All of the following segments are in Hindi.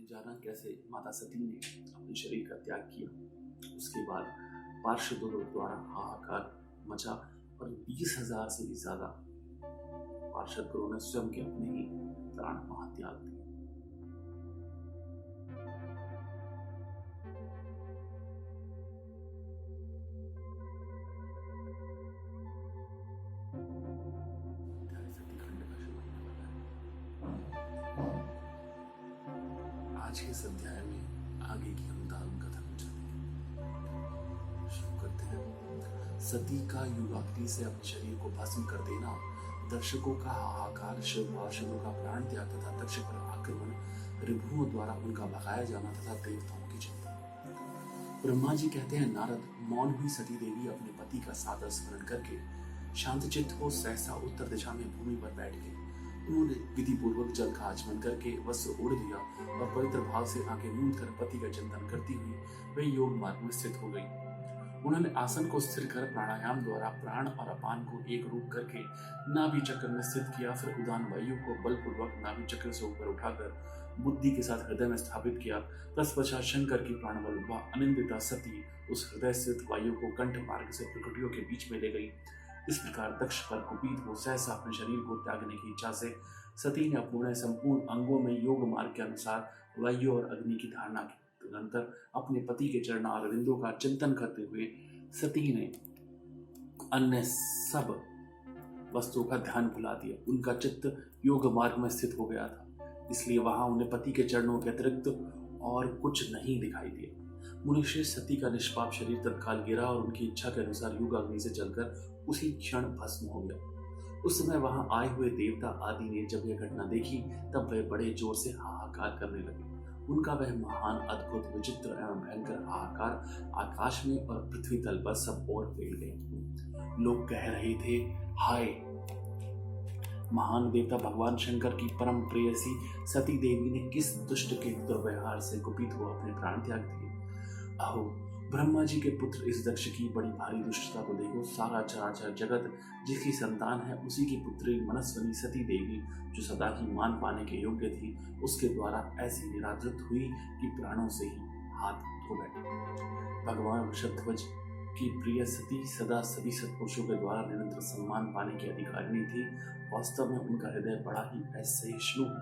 हमने जाना कैसे माता सती ने अपने शरीर का त्याग किया। उसके बाद पार्षदों द्वारा हाहाकार मचा और 20,000 से भी ज्यादा पार्षद गुरुओं ने स्वयं के अपने ही प्राण वहां त्याग दिए। सतीखंड का शुरू होने वाला है। आज के इस अध्याय में आगे की हम दारुण कथा को जानेंगे। शुरू करते हैं। सती का युगाग्नि से अपने शरीर को भस्म कर देना, दर्शकों का हाहाकार, शिव पार्षदों का प्राण त्याग तथा दक्ष पर आक्रमण, ऋभुओं द्वारा उनका भगाया जाना तथा देवताओं की चिंता। ब्रह्मा जी कहते हैं, नारद, मौन हुई सती देवी अपने पति का सादर स्मरण करके शांतचित्त हो सहसा उत्तर दिशा में भूमि पर बैठ गई। उन्होंने विधि पूर्वक जल का आचमन करके वस्त्र ओढ़ दिया और पवित्र भाव से आंखें मूंद कर पति का चिंतन करती हुई वे योग मार्ग में स्थित हो गई। उन्होंने आसन को स्थिर कर प्राणायाम द्वारा प्राण और अपान को एक रूप करके नाभि चक्र में स्थित किया। फिर उदान वायु को बलपूर्वक नाभि चक्र से ऊपर उठाकर बुद्धि के साथ हृदय में स्थापित किया। तत्पश्चात शंकर की प्राणबल व अनिंदिता सती उस हृदय स्थित वायु को कंठ मार्ग से प्रकृतियों के बीच में ले गई। इस प्रकार दक्ष पर कुपित हो सहसा अपने शरीर को त्यागने की इच्छा से सती ने अपने संपूर्ण अंगों में योग मार्ग के अनुसार वायु और अग्नि की धारणा की। तदनंतर अपने पति के चरण और अरविंदों का चिंतन करते हुए सती ने अन्य सब वस्तुओं का ध्यान भुला दिया। उनका चित्त योग मार्ग में स्थित हो गया था, इसलिए वहां उन्हें पति के चरणों के अतिरिक्त और कुछ नहीं दिखाई दिया। मुनिश्रेष्ठ सती का निष्पाप शरीर तत्काल गिरा और उनकी इच्छा के अनुसार युग अग्नि से जलकर उसी क्षण भस्म हो गया। उस समय वहां आए हुए देवता आदि ने जब यह घटना देखी तब वे बड़े जोर से हाहाकार करने लगे। उनका वह महान, अद्भुत, विचित्र एवं भयंकर हाहाकार आकाश में और पृथ्वी तल पर सब ओर फैल गए। लोग कह रहे थे, हाय, महान देवता भगवान शंकर की परम प्रेयसी सती देवी ने किस दुष्ट के दुर्व्यवहार से कुपित हो अपने प्राण त्याग दिए। अहो, ब्रह्मा जी के पुत्र इस दक्ष की बड़ी भारी दुष्टता को देखो। सारा चराचर जगत जिसकी संतान है उसी की पुत्री मनस्विनी सती देवी, जो सदा ही मान पाने के योग्य थी, उसके द्वारा ऐसी निरादृत हुई कि प्राणों से ही हाथ धो बैठे। भगवान वृषध्वज की प्रिय सती सदा सभी सत्पुरुषों के द्वारा निरंतर सम्मान पाने की अधिकारिणी थी। वास्तव में उनका हृदय बड़ा ही असहिष्णु है।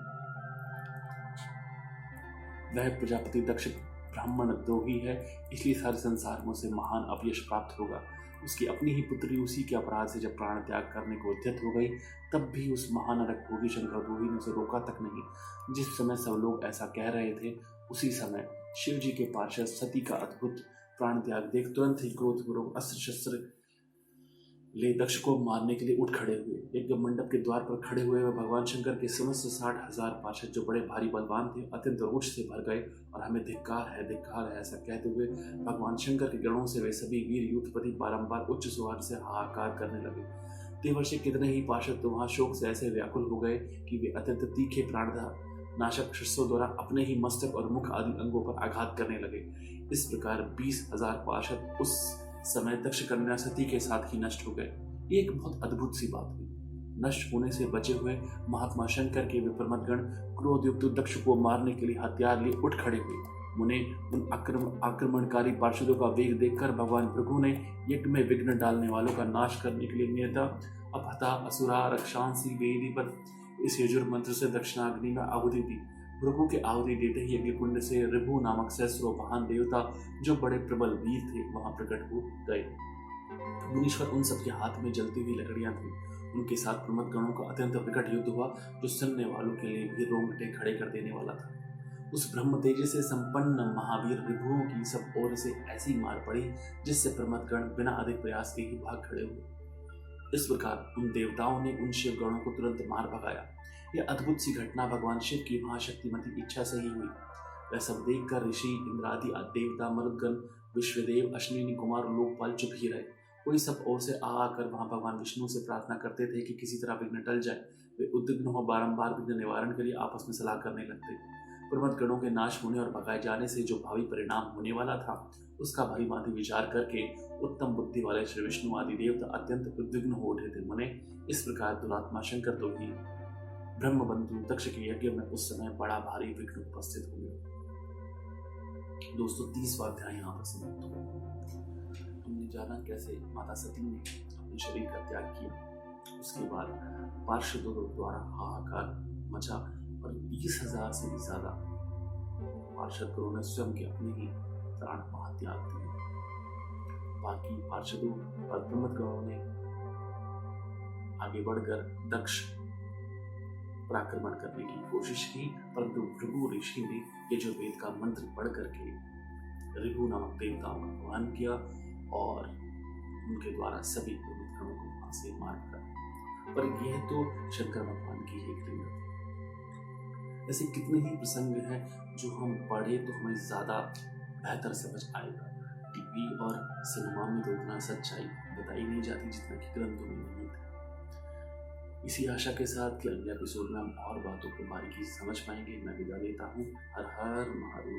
वह प्रजापति दक्ष ब्राह्मण द्रोही है, इसलिए सारे संसार में उसे महान अपयश प्राप्त होगा। उसकी अपनी ही पुत्री उसी के अपराध से जब प्राण त्याग करने को उद्यत हो गई, तब भी उस महान नरक भोगी शंकर द्रोही ने उसे रोका तक नहीं। जिस समय सब लोग ऐसा कह रहे थे, उसी समय शिव जी के पार्षद सती का अद्भुत प्राण त्याग देख तुरंत ही क्रोधपूर्वक अस्त्र शस्त्र ले दक्ष को मारने के लिए उठ खड़े हुए। एक मंडप के द्वार पर खड़े हुए वे भगवान शंकर के समस्त 60,000 पार्षद, जो बड़े भारी बलवान थे, अत्यंत रोष से भर गए और हमें धिक्कार है ऐसा कहते हुए भगवान शंकर के गणों से वे सभी वीर युद्धपति बारंबार उच्च स्वर से हाहाकार करने लगे। देवर्षि कितने ही पार्षद तो वहां शोक से ऐसे व्याकुल हो गए कि वे अत्यंत तीखे प्राणदाह नाशक शस्त्रों द्वारा अपने ही मस्तक और मुख आदि अंगों पर आघात करने लगे। इस प्रकार 20,000 पार्षद उस समय दक्ष कन्या सती के साथ ही नष्ट हो गए। एक बहुत अद्भुत सी बात हुई। नष्ट होने से बचे हुए महात्मा शंकर के विप्रमदगण क्रोधयुक्त दक्ष को मारने के लिए हथियार लिए उठ खड़े हुए। उन्हें उन आक्रमणकारी पार्षदों का वेग देखकर भगवान भृगु ने यज्ञ में विघ्न डालने वालों का नाश करने के लिए नेता अपहता असुरा रक्षांसी वेदी पर इस यजुर मंत्र से दक्षिणाग्नि में आहुति दी। भृगु के आहुति देते ही यज्ञ कुंड से ऋभु नामक सहस्रों महान देवता, जो बड़े प्रबल वीर थे, वहां प्रकट हो गए। मुनीश्वर उन सबके हाथ में जलती हुई लकड़ियां थी। उनके साथ प्रमथ गणों का अत्यंत विकट युद्ध हुआ, जो सुनने वालों के लिए भी रोंगटे खड़े कर देने वाला था। उस ब्रह्म तेज से संपन्न महावीर ऋभुओं की सब ओर से ऐसी मार पड़ी जिससे प्रमथ गण बिना अधिक प्रयास के ही भाग खड़े हुए। इस प्रकार उन देवताओं ने उन शिव गणों को तुरंत मार भगाया। यह अद्भुत सी घटना भगवान शिव की महाशक्तिमती इच्छा से ही हुई। वह सब देखकर ऋषि, इंद्रादि देवता, मरुदगण, विश्वदेव, अश्विनी कुमार और लोकपाल चुप ही रहे। कोई सब ओर से आकर वहां भगवान विष्णु से प्रार्थना करते थे कि किसी तरह विघ्न टल जाए। वे उद्विग्न हो बारंबार विघ्न निवारण के लिए आपस में सलाह करने लगते। प्रमथ गणों के नाश होने और भगाए जाने से जो भावी परिणाम होने वाला था, उसका भारी भांति विचार करके उत्तम बुद्धि वाले श्री विष्णु आदि देवता अत्यंत उद्विग्न हो उठे थे। मुने, इस प्रकार दुरात्मा शंकर तो ही ब्रह्मबंधु दक्ष के यज्ञ में उस समय बड़ा भारी विघ्न उपस्थित हो गया। दोस्तों 30वां अध्याय यहाँ पर समाप्त हुआ। हमने जाना कैसे माता सती ने अपने शरीर का त्याग किया। उसके बाद पार्षदों द्वारा हाहाकार मचा और 20,000 से भी ज्यादा पार्षदों ने स्वयं के अपने ही प्राण महात्याग दिए। बाकी पार्षदों और ब्रह्मगणों ने आगे बढ़कर दक्ष पराक्रमण करने की कोशिश की, परंतु भृगु ऋषि ने यजुर्वेद का मंत्र पढ़ करके ऋगु नामक देवताओं का आह्वान किया और उनके द्वारा सभी ब्रह्मगणों को वहां से मारकर। पर यह तो शंकर भगवान की एक लीला थी। ऐसे कितने ही प्रसंग हैं जो हम पढ़े तो हमें ज्यादा बेहतर समझ आएगा। टीवी और सिनेमा में तो उतना सच्चाई बताई नहीं जाती जितना कि ग्रंथों में नहीं था। इसी आशा के साथ कि अगले एपिसोड में हम और बातों को बारीकी से समझ पाएंगे। मैं विदा लेता हूँ। हर हर महादेव।